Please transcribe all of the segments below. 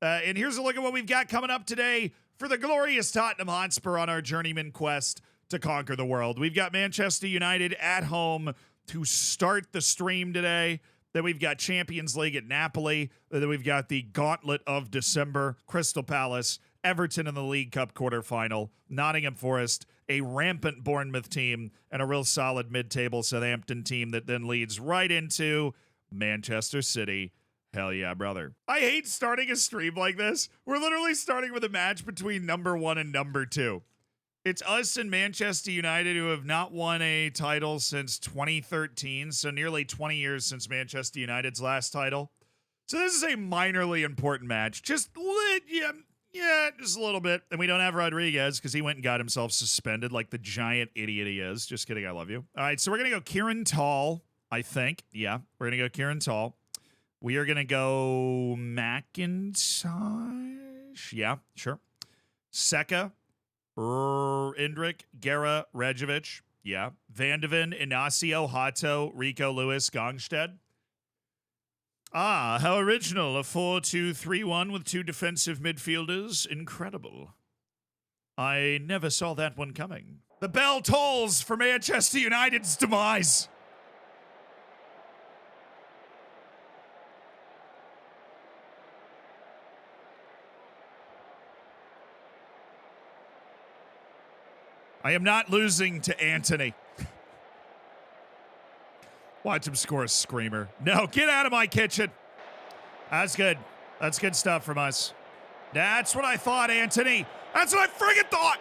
And here's a look at what we've got coming up today for the glorious Tottenham Hotspur on our journeyman quest to conquer the world. We've got Manchester United at home to start the stream today. Then we've got Champions League at Napoli. Then we've got the Gauntlet of December, Crystal Palace, Everton in the League Cup quarterfinal, Nottingham Forest, a rampant Bournemouth team, and a real solid mid-table Southampton team that then leads right into Manchester City. Hell yeah, brother. I hate starting a stream like this. We're literally starting with a match between number 1 and number 2. It's us and Manchester United, who have not won a title since 2013, so nearly 20 years since Manchester United's last title. So this is a minorly important match. Just just a little bit. And we don't have Rodriguez because he went and got himself suspended like the giant idiot he is. Just kidding, I love you. All right, so we're going to go Kieran Tall, I think. Yeah, we're going to go Kieran Tall. We are going to go McIntosh. Yeah, sure. Seka. Indrik, Guerra, Rejovic. Yeah. Vandeven, Inacio, Hato, Rico, Lewis, Gongstead. Ah, how original. A 4-2-3-1 with 2 defensive midfielders. Incredible. I never saw that one coming. The bell tolls for Manchester United's demise. I am not losing to Anthony. Watch him score a screamer. No, get out of my kitchen. That's good. That's good stuff from us. That's what I thought, Anthony. That's what I friggin' thought.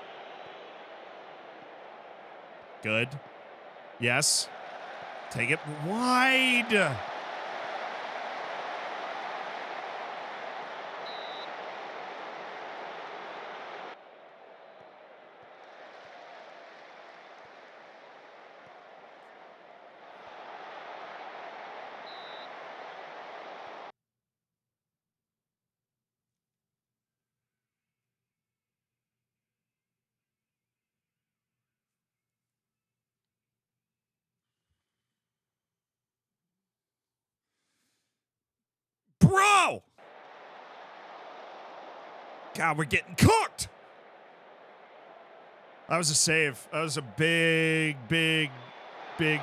Good. Yes. Take it wide. Bro! God, we're getting cooked! That was a save. That was a big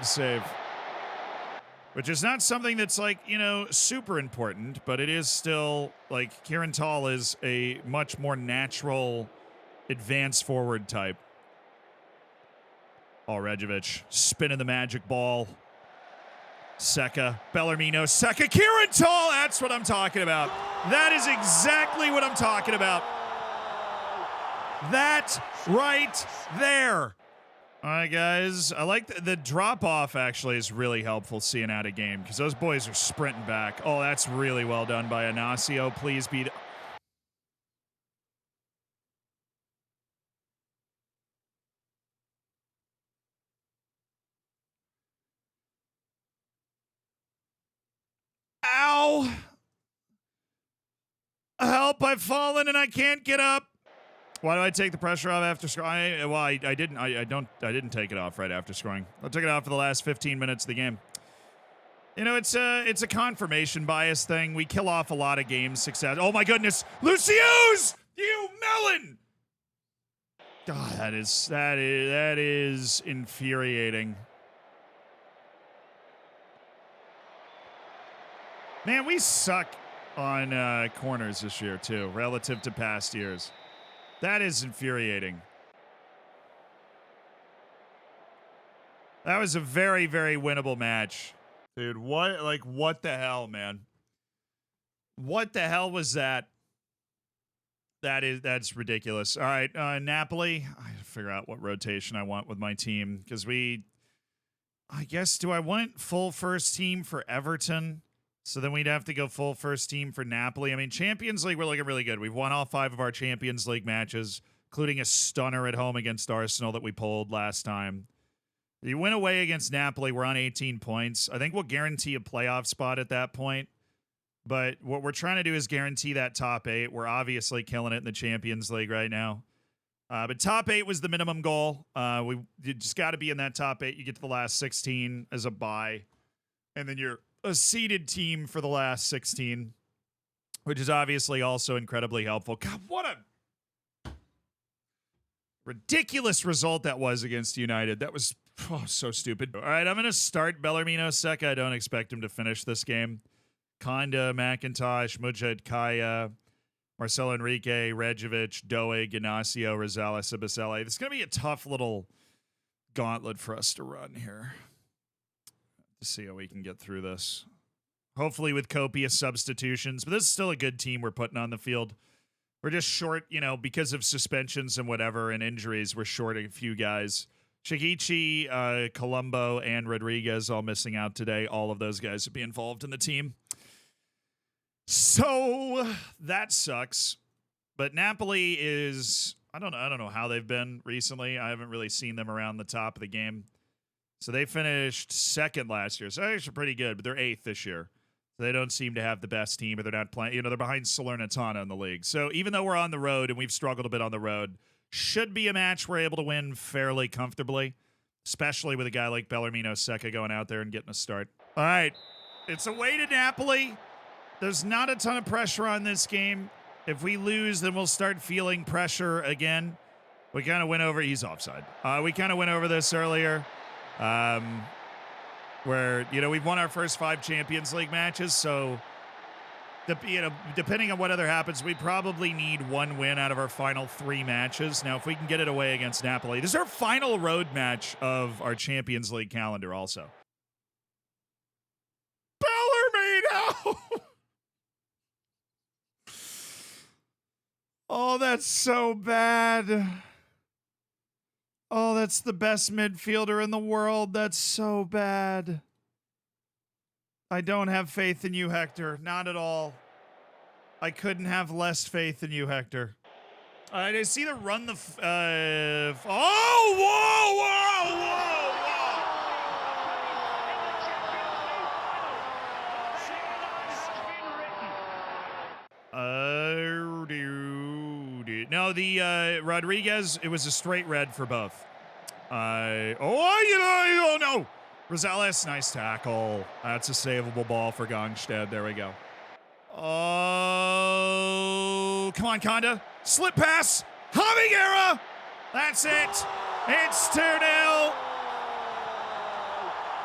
save. Which is not something that's like, super important, but it is still, like, Kieran Tall is a much more natural advance forward type. Oh, Rejovic spinning the magic ball. Seka, Bellarmino, Seka, Kieran Tall. That's what I'm talking about. That is exactly what I'm talking about. That right there. All right, guys. I like the drop-off, actually, is really helpful seeing out a game because those boys are sprinting back. Oh, that's really well done by Inacio. Please be... Ow! Help, I've fallen and I can't get up. Why do I take the pressure off after scoring? I didn't. I didn't take it off right after scoring. I took it off for the last 15 minutes of the game. It's a confirmation bias thing. We kill off a lot of game success. Oh my goodness, Lucius, you melon! God, that is infuriating. Man, we suck on corners this year too, relative to past years. That is infuriating. That was a very, very winnable match. Dude, what the hell, man? What the hell was that? That's ridiculous. All right, Napoli. I gotta figure out what rotation I want with my team because I guess, do I want full first team for Everton? So then we'd have to go full first team for Napoli. I mean, Champions League, we're looking really good. We've won all 5 of our Champions League matches, including a stunner at home against Arsenal that we pulled last time. You win away against Napoli, we're on 18 points. I think we'll guarantee a playoff spot at that point. But what we're trying to do is guarantee that top 8. We're obviously killing it in the Champions League right now. But top 8 was the minimum goal. You just got to be in that top 8. You get to the last 16 as a bye. And then you're a seeded team for the last 16. which is obviously also incredibly helpful. God, what a ridiculous result that was against United. That was so stupid. All right, I'm going to start Bellarmino Seka. I don't expect him to finish this game. Konda, McIntosh, Mujahid Kaya, Marcelo Enrique, Rejovic, Doe, Ganacio, Rosales, Abasele. This is going to be a tough little gauntlet for us to run here. To see how we can get through this. Hopefully with copious substitutions, but this is still a good team we're putting on the field. We're just short, you know, because of suspensions and whatever and injuries, we're short a few guys. Shigechi, Colombo, and Rodriguez all missing out today. All of those guys would be involved in the team. So that sucks. But Napoli is, I don't know how they've been recently. I haven't really seen them around the top of the game. So they finished second last year. So they're actually pretty good, but they're eighth this year. So they don't seem to have the best team, or they're not playing. You know, they're behind Salernitana in the league. So even though we're on the road and we've struggled a bit on the road, should be a match we're able to win fairly comfortably, especially with a guy like Bellarmino Seka going out there and getting a start. All right, it's away to Napoli. There's not a ton of pressure on this game. If we lose, then we'll start feeling pressure again. We kind of went over. He's offside. We kind of went over this earlier, where, you know, we've won our first 5 Champions League matches, so depending on what other happens, we probably need 1 win out of our final 3 matches. Now, if we can get it away against Napoli, this is our final road match of our Champions League calendar also. Bellarmino! Oh, that's so bad. Oh, that's the best midfielder in the world. That's so bad. I don't have faith in you, Hector. Not at all. I couldn't have less faith in you, Hector. All right, it's either run the... oh, whoa, whoa, whoa, No, the Rodriguez, it was a straight red for both. Oh, no. Rosales, nice tackle. That's a savable ball for Gongstead. There we go. Oh, come on, Konda. Slip pass. Javi Guerra. That's it. It's 2-0.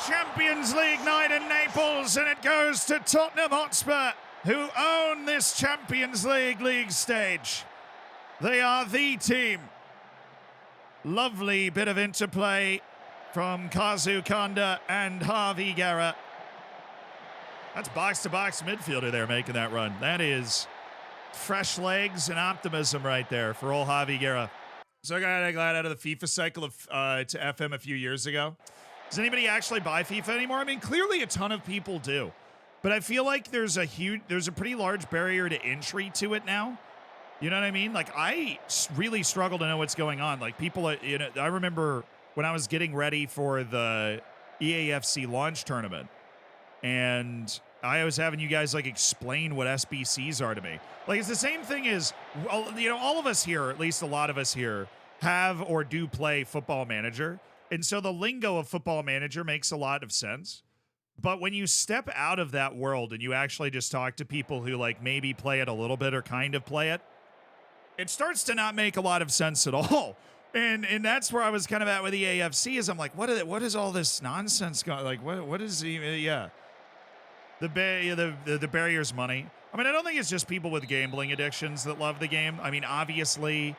Champions League night in Naples, and it goes to Tottenham Hotspur, who own this Champions League stage. They are the team. Lovely bit of interplay from Kazu Konda and Javi Guerra. That's box-to-box midfielder there making that run. That is fresh legs and optimism right there for old Javi Guerra. So I got out of the FIFA cycle to FM a few years ago. Does anybody actually buy FIFA anymore? I mean, clearly a ton of people do. But I feel like there's a pretty large barrier to entry to it now. You know what I mean? Like, I really struggle to know what's going on. Like, people, you know, I remember when I was getting ready for the EAFC launch tournament, and I was having you guys, like, explain what SBCs are to me. Like, it's the same thing as, you know, all of us here, or at least a lot of us here, have or do play Football Manager. And so the lingo of Football Manager makes a lot of sense. But when you step out of that world and you actually just talk to people who, like, maybe play it a little bit or kind of play it, it starts to not make a lot of sense at all. And that's where I was kind of at with the AFC, is I'm like, what is all this nonsense going? Like, what is even, yeah. The barrier's money. I mean, I don't think it's just people with gambling addictions that love the game. I mean, obviously,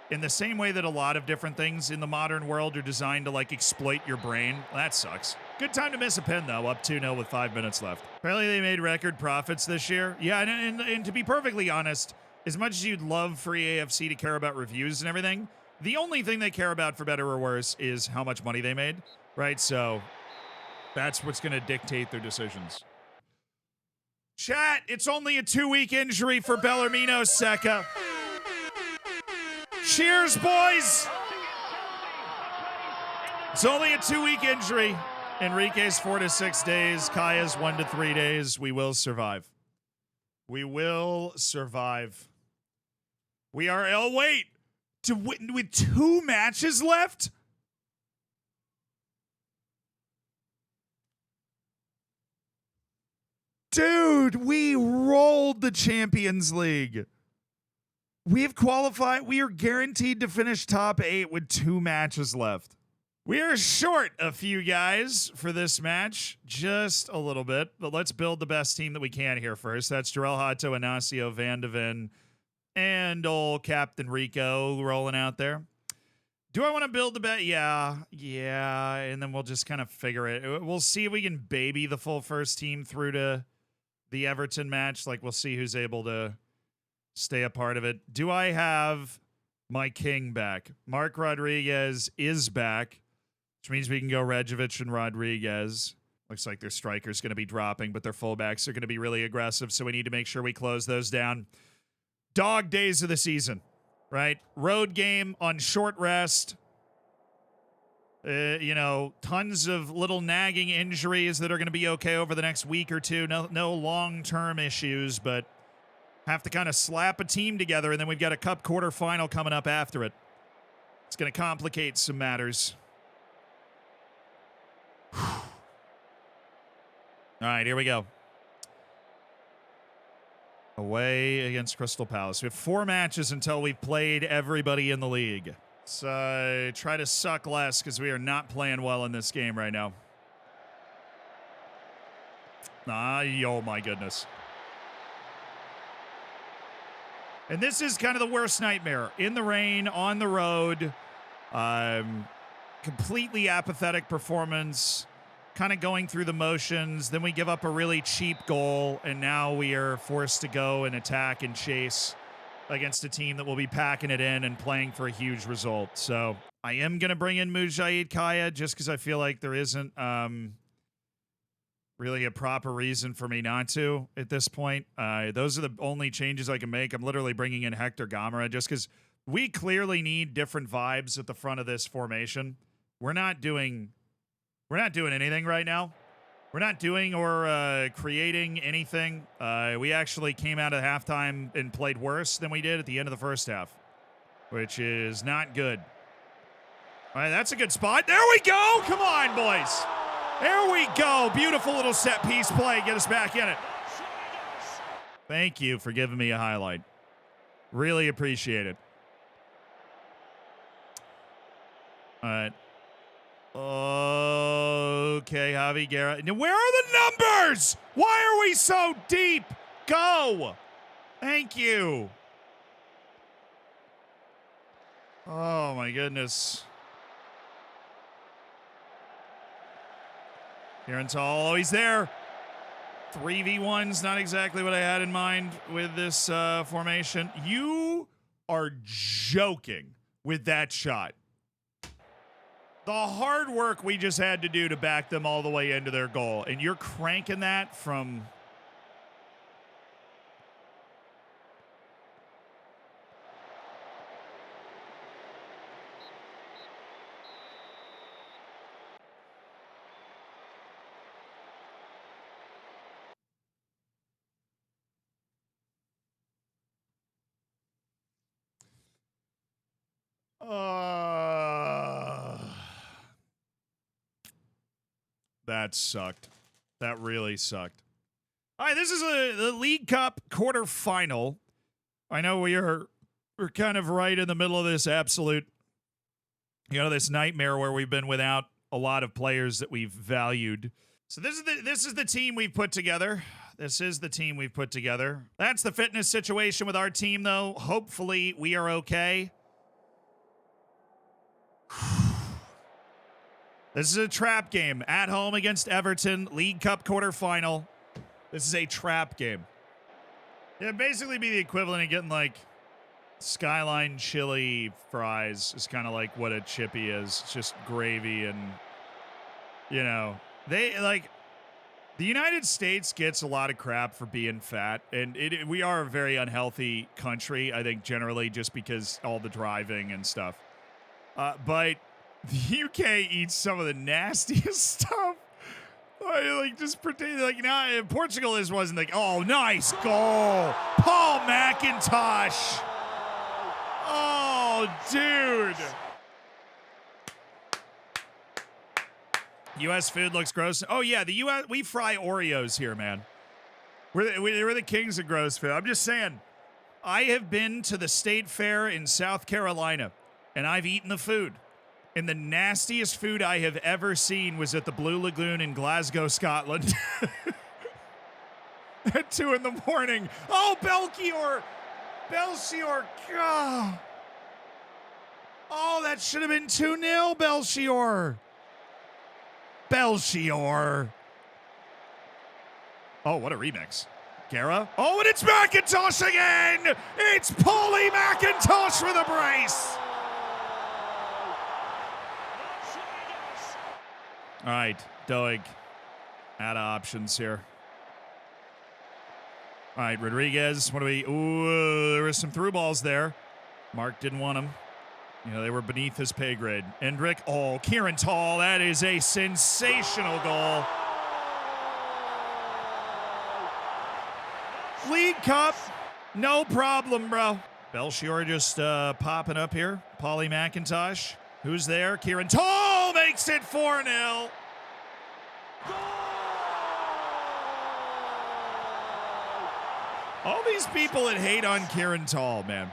in the same way that a lot of different things in the modern world are designed to, like, exploit your brain. That sucks. Good time to miss a pen, though, up 2-0 with 5 minutes left. Apparently they made record profits this year. Yeah, and to be perfectly honest, as much as you'd love for EAFC to care about reviews and everything, the only thing they care about, for better or worse, is how much money they made, right? So that's what's going to dictate their decisions. Chat, it's only a 2-week injury for Bellarmino Seka. Cheers, boys! It's only a 2-week injury. Enrique's 4 to 6 days. Kaya's 1 to 3 days. We will survive. We will survive. We are, oh wait, with 2 matches left? Dude, we rolled the Champions League. We've qualified. We are guaranteed to finish top 8 with 2 matches left. We are short a few guys for this match, just a little bit, but let's build the best team that we can here first. That's Jarell Hato, Inacio, Van de Ven, and old Captain Rico rolling out there. Do I want to build the bet? Yeah, and then we'll just kind of figure it. We'll see if we can baby the full first team through to the Everton match. Like, we'll see who's able to stay a part of it. Do I have my king back? Mark Rodriguez is back, which means we can go Rejovic and Rodriguez. Looks like their striker's going to be dropping, but their fullbacks are going to be really aggressive, so we need to make sure we close those down. Dog days of the season, right? Road game on short rest. Tons of little nagging injuries that are going to be okay over the next week or two. No long-term issues, but have to kind of slap a team together, and then we've got a cup quarterfinal coming up after it. It's going to complicate some matters. All right, here we go. Away against Crystal Palace. We have 4 matches until we've played everybody in the league. So try to suck less because we are not playing well in this game right now. Oh my goodness. And this is kind of the worst nightmare. In the rain, on the road. Completely apathetic performance. Kind of going through the motions. Then we give up a really cheap goal. And now we are forced to go and attack and chase against a team that will be packing it in and playing for a huge result. So I am going to bring in Mujahid Kaya just because I feel like there isn't really a proper reason for me not to at this point. Those are the only changes I can make. I'm literally bringing in Hector Gamera just because we clearly need different vibes at the front of this formation. We're not doing anything right now. We're not doing or creating anything. We actually came out of halftime and played worse than we did at the end of the first half, which is not good. All right, that's a good spot. There we go. Come on, boys. There we go. Beautiful little set piece play. Get us back in it. Thank you for giving me a highlight. Really appreciate it. All right. Okay, Javi Guerra. Now, where are the numbers? Why are we so deep? Go. Thank you. Oh, my goodness. Kieran Tall, oh, he's there. 3v1's not exactly what I had in mind with this formation. You are joking with that shot. The hard work we just had to do to back them all the way into their goal, and you're cranking that from... That sucked. That really sucked. All right, this is the League Cup quarterfinal. I know we're kind of right in the middle of this absolute, this nightmare where we've been without a lot of players that we've valued. So this is the team we've put together. This is the team we've put together. That's the fitness situation with our team, though. Hopefully, we are okay. This is a trap game. At home against Everton, League Cup quarterfinal. This is a trap game. Yeah, basically be the equivalent of getting, like, Skyline chili fries is kind of like what a chippy is. It's just gravy and, they, like, the United States gets a lot of crap for being fat, and we are a very unhealthy country, I think, generally, just because all the driving and stuff. But the UK eats some of the nastiest stuff. Just pretend Portugal wasn't like, oh, nice goal. Paul McIntosh. Oh, dude. U.S. food looks gross. Oh, yeah, the U.S. we fry Oreos here, man. We're the kings of gross food. I'm just saying, I have been to the state fair in South Carolina, and I've eaten the food. And the nastiest food I have ever seen was at the Blue Lagoon in Glasgow, Scotland. At 2 in the morning. Oh, Belchior! God. Oh, that should have been 2-0, Belchior. Oh, what a remix. Guerra. Oh, and it's McIntosh again! It's Paulie McIntosh with a brace! All right, Doig. Out of options here. All right, Rodriguez. What do we... Ooh, there was some through balls there. Mark didn't want them. You know, they were beneath his pay grade. Endrick. Oh, Kieran Tall. That is a sensational goal. League Cup. No problem, bro. Belchior just popping up here. Paulie McIntosh. Who's there? Kieran Tall makes it 4-0. All these people that hate on Kieran Tall, man,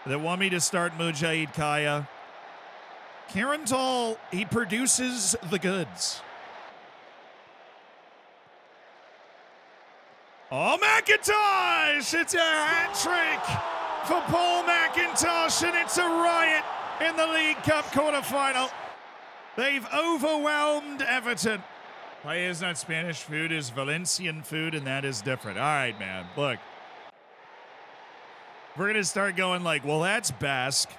that want me to start Mujahid Kaya. Kieran Tall, he produces the goods. Oh, McIntosh! It's a hat trick for Paul McIntosh, and it's a riot in the League Cup quarterfinal. They've overwhelmed Everton. Paella is not Spanish food, is Valencian food, and that is different. All right, man. Look, we're going to start going like, well, that's Basque.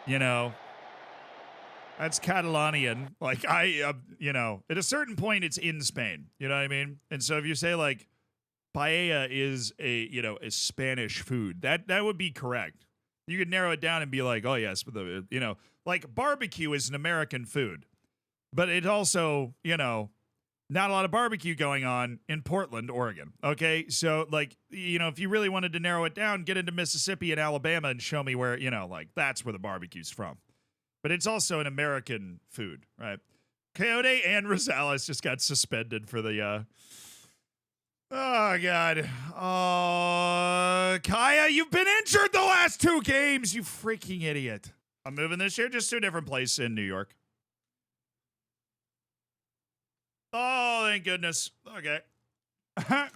You know, that's Catalanian. Like, you know, at a certain point, it's in Spain. You know what I mean? And so if you say, like, paella is a Spanish food, that would be correct. You could narrow it down and be like, oh, yes, but like barbecue is an American food. But it also, not a lot of barbecue going on in Portland, Oregon. Okay, so like, if you really wanted to narrow it down, get into Mississippi and Alabama and show me where, like that's where the barbecue's from. But it's also an American food, right? Coyote and Rosales just got suspended for the, oh, God. Oh, Kaya, you've been injured the last 2 games, you freaking idiot. I'm moving this year just to a different place in New York. Oh, thank goodness. Okay. I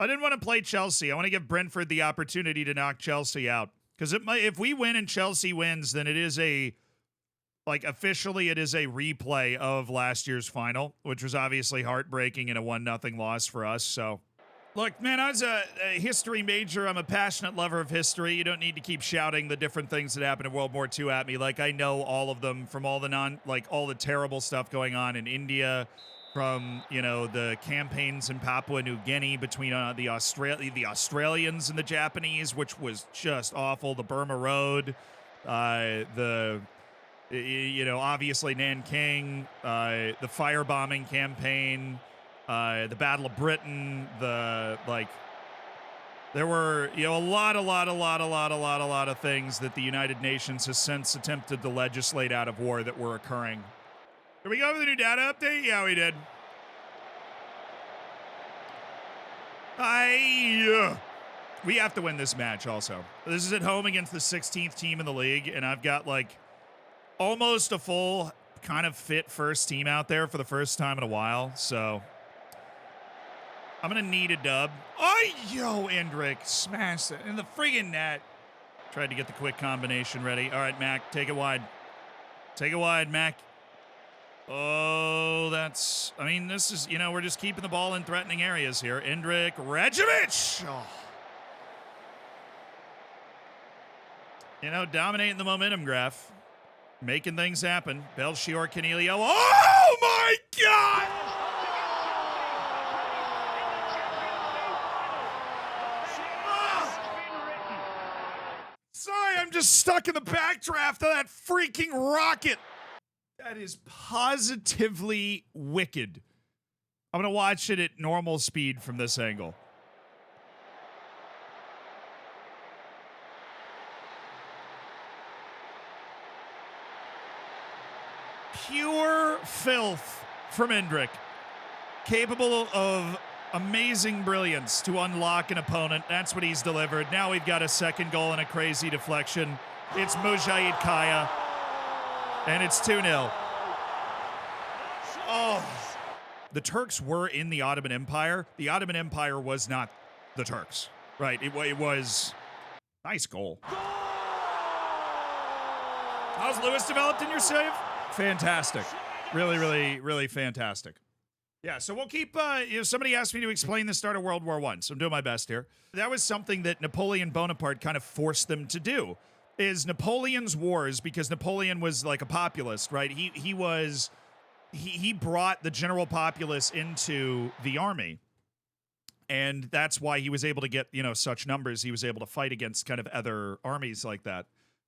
didn't want to play Chelsea. I want to give Brentford the opportunity to knock Chelsea out. Because if we win and Chelsea wins, then it is officially it is a replay of last year's final, which was obviously heartbreaking and a 1-0 loss for us. So, look, man, I was a history major. I'm a passionate lover of history. You don't need to keep shouting the different things that happened in World War II at me. Like, I know all of them from all the terrible stuff going on in India, from, the campaigns in Papua New Guinea between the Australians and the Japanese, which was just awful. The Burma Road, obviously Nanking, the firebombing campaign, the Battle of Britain, there were, a lot of things that the United Nations has since attempted to legislate out of war that were occurring. Did we go over the new data update? Yeah, we did. We have to win this match also. This is at home against the 16th team in the league, and I've got, almost a full kind of fit first team out there for the first time in a while, so I'm going to need a dub. Oh, Endrick smashed it in the friggin' net. Tried to get the quick combination ready. All right, Mac, take it wide. Take it wide, Mac. Oh, this is, we're just keeping the ball in threatening areas here. Endrick, Rejovic. Oh. Dominating the momentum graph. Making things happen. Belchior, Canelio. Oh, my God! Sorry, I'm just stuck in the backdraft of that freaking rocket. That is positively wicked. I'm going to watch it at normal speed from this angle. Pure filth from Endrick. capable of amazing brilliance to unlock an opponent. That's what he's delivered. Now we've got a second goal and a crazy deflection. It's Mujahid Kaya, and it's 2-0. Oh. The Turks were in the Ottoman Empire. The Ottoman Empire was not the Turks, right? It was nice goal. How's Lewis developed in your save? Fantastic. Really, really, really fantastic. Yeah, so we'll keep, somebody asked me to explain the start of World War I, so I'm doing my best here. That was something that Napoleon Bonaparte kind of forced them to do, is Napoleon's wars, because Napoleon was like a populist, right? He brought the general populace into the army, and that's why he was able to get, such numbers. He was able to fight against kind of other armies like that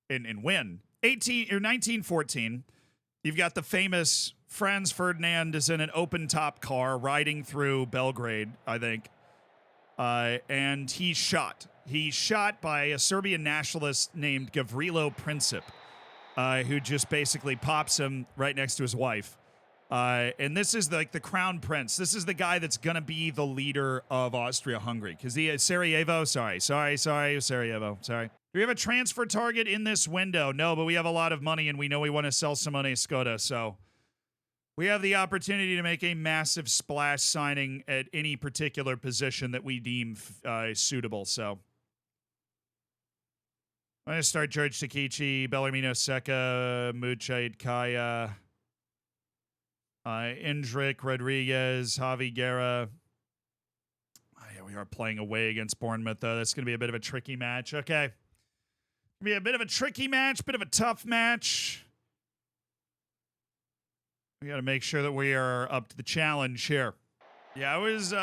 and win. 1914, you've got the famous Franz Ferdinand is in an open-top car riding through Belgrade, I think, and he's shot. He's shot by a Serbian nationalist named Gavrilo Princip, who just basically pops him right next to his wife. And this is like the crown prince. This is the guy that's going to be the leader of Austria-Hungary. Because he is Sarajevo. Sorry, Sarajevo. Sorry. Do we have a transfer target in this window? No, but we have a lot of money, and we know we want to sell some on Skoda, so we have the opportunity to make a massive splash signing at any particular position that we deem suitable, so I'm going to start George Takichi, Bellarmino Seca, Mujahid Kaya, Indrik Rodriguez, Javi Guerra. Oh, yeah, we are playing away against Bournemouth, though. That's going to be a bit of a tricky match. Okay. Be a bit of a tricky match, bit of a tough match. We got to make sure that we are up to the challenge here. Yeah, it was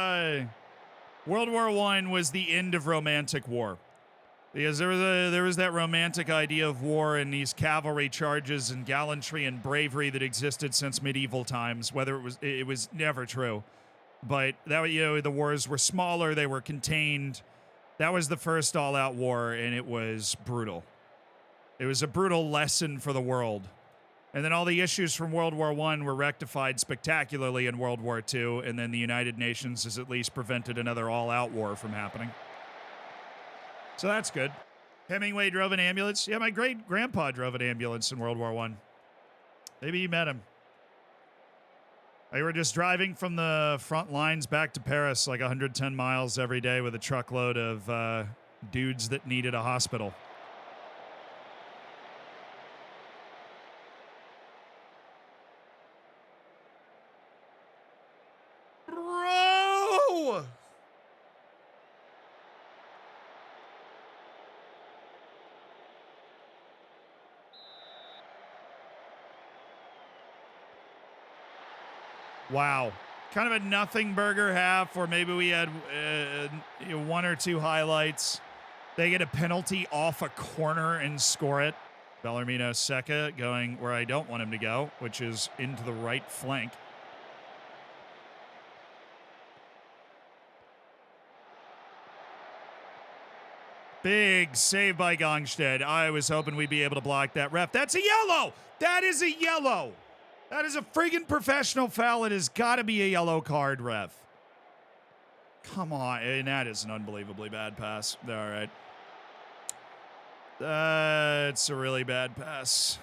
World War I was the end of romantic war. Because there was that romantic idea of war and these cavalry charges and gallantry and bravery that existed since medieval times, whether it was never true. But that, the wars were smaller, they were contained. That was the first all-out war, and it was brutal. It was a brutal lesson for the world. And then all the issues from World War I were rectified spectacularly in World War II, and then the United Nations has at least prevented another all-out war from happening. So that's good. Hemingway drove an ambulance. Yeah, my great-grandpa drove an ambulance in World War I. Maybe you met him. They were just driving from the front lines back to Paris like 110 miles every day with a truckload of dudes that needed a hospital. Bro! Wow. Kind of a nothing burger half, or maybe we had one or two highlights. They get a penalty off a corner and score it. Bellarmino Seca going where I don't want him to go, which is into the right flank. Big save by Gongstead. I was hoping we'd be able to block that ref. That's a yellow! That is a yellow! That is a friggin' professional foul. It has got to be a yellow card, ref. Come on. And that is an unbelievably bad pass. All right. That's a really bad pass.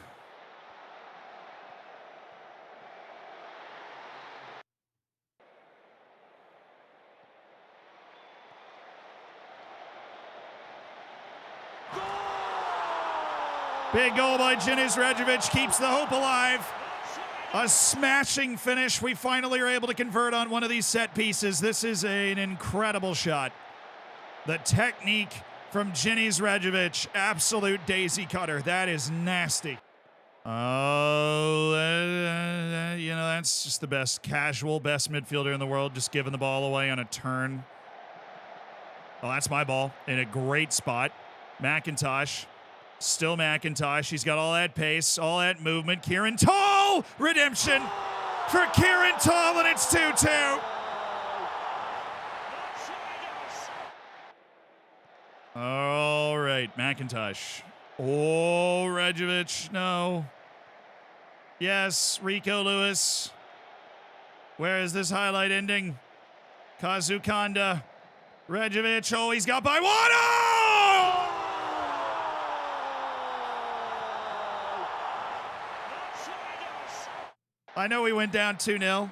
Big goal by Deniz Radjevic keeps the hope alive. A smashing finish. We finally are able to convert on one of these set pieces. This is an incredible shot. The technique from Deniz Radjevic, absolute daisy cutter. That is nasty. Oh, that's just the best best midfielder in the world, just giving the ball away on a turn. Oh, that's my ball in a great spot. McIntosh. Still McIntosh. He's got all that pace, all that movement. Kieran Tall! Redemption for Kieran Tall, and it's 2-2. All right, McIntosh. Oh, Radjevic, no. Yes, Rico Lewis. Where is this highlight ending? Kazukanda. Rejovic. Oh, he's got by one. Oh! I know we went down 2-0.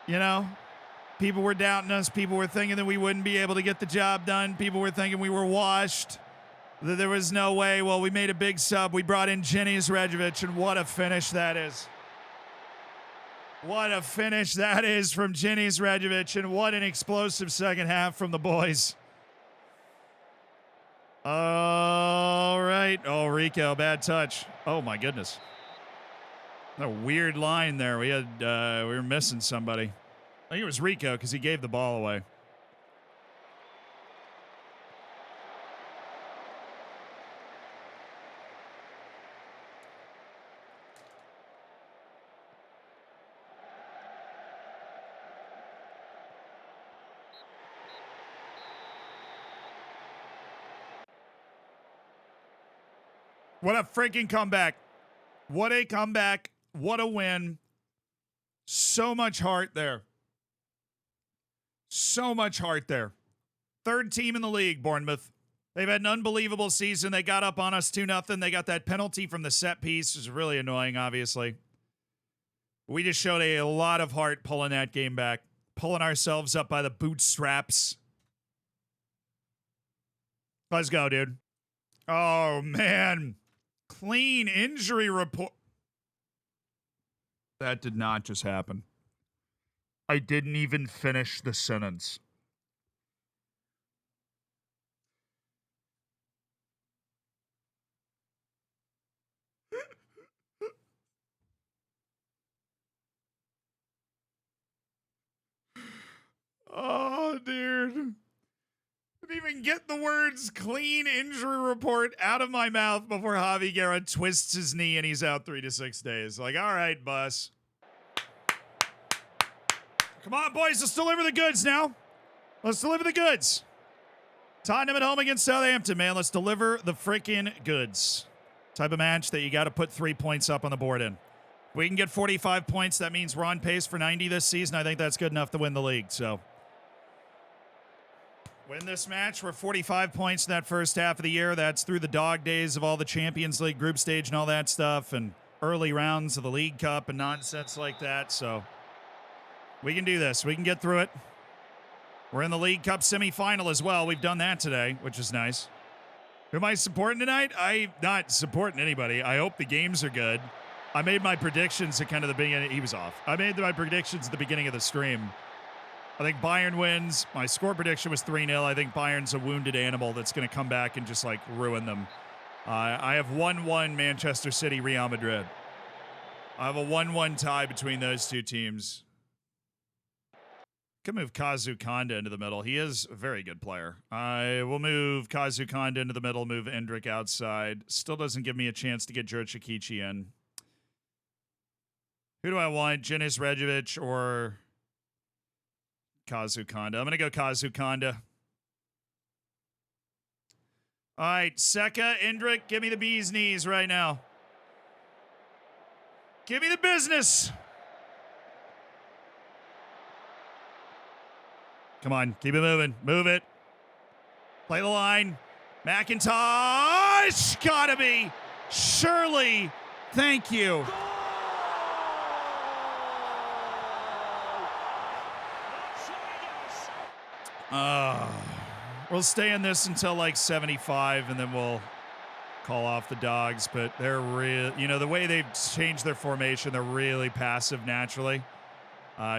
You know, people were doubting us. People were thinking that we wouldn't be able to get the job done. People were thinking we were washed, that there was no way. Well, we made a big sub. We brought in Jenius Rejovic, and what a finish that is. What a finish that is from Jenius Rejovic, and what an explosive second half from the boys. All right. Oh, Rico, bad touch. Oh, my goodness. A weird line there. We were missing somebody. I think it was Rico because he gave the ball away. What a freaking comeback. What a comeback. What a win. So much heart there. So much heart there. Third team in the league, Bournemouth. They've had an unbelievable season. They got up on us 2-0. They got that penalty from the set piece. It was really annoying, obviously. We just showed a lot of heart pulling that game back. Pulling ourselves up by the bootstraps. Let's go, dude. Oh, man. Clean injury report. That did not just happen. I didn't even finish the sentence. Oh, dude. Didn't even get the words clean injury report out of my mouth before Javi Guerra twists his knee and he's out 3 to 6 days. Like, all right, bus. Come on, boys. Let's deliver the goods now. Let's deliver the goods. Tottenham at home against Southampton, man. Let's deliver the freaking goods. Type of match that you got to put 3 points up on the board in. If we can get 45 points, that means we're on pace for 90 this season. I think that's good enough to win the league. So, win this match. We're 45 points in that first half of the year. That's through the dog days of all the Champions League group stage and all that stuff and early rounds of the League Cup and nonsense like that. So, we can do this. We can get through it. We're in the League Cup semifinal as well. We've done that today, which is nice. Who am I supporting tonight? I'm not supporting anybody. I hope the games are good. I made my predictions at kind of the beginning. He was off. I made my predictions at the beginning of the stream. I think Bayern wins. My score prediction was 3-0. I think Bayern's a wounded animal that's going to come back and just, like, ruin them. I have 1-1 Manchester City, Real Madrid. I have a 1-1 tie between those two teams. Could move Kazu Kanda into the middle. He is a very good player. I will move Kazu Kanda into the middle, move Endrick outside. Still doesn't give me a chance to get JRicky in. Who do I want? Jenius Rejovic or Kazu Kanda? I'm going to go Kazu Kanda. All right, Seka, Endrick, give me the bee's knees right now. Give me the business. Come on, keep it moving. Move it. Play the line. McIntosh! Gotta be. Surely. Thank you. We'll stay in this until like 75, and then we'll call off the dogs. But they're real. You know, the way they've changed their formation, they're really passive naturally.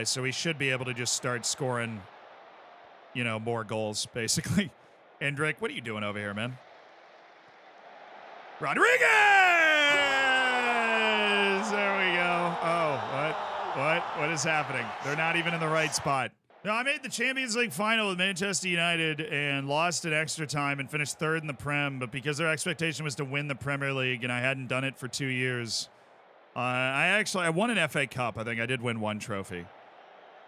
So we should be able to just start scoring, you know, more goals, basically. Endrick, what are you doing over here, man? Rodriguez! There we go. Oh, what is happening? They're not even in the right spot. No, I made the Champions League final with Manchester United and lost in extra time and finished third in the Prem, but because their expectation was to win the Premier League and I hadn't done it for 2 years, I won an FA Cup. I think I did win one trophy,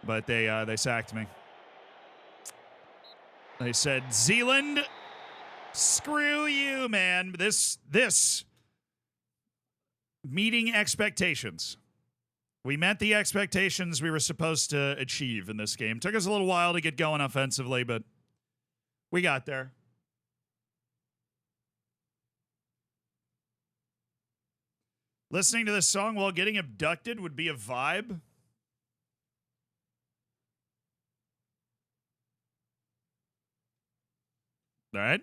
but they sacked me. They said, Zealand, screw you, man. This meeting expectations. We met the expectations we were supposed to achieve in this game. Took us a little while to get going offensively, but we got there. Listening to this song while getting abducted would be a vibe. All right.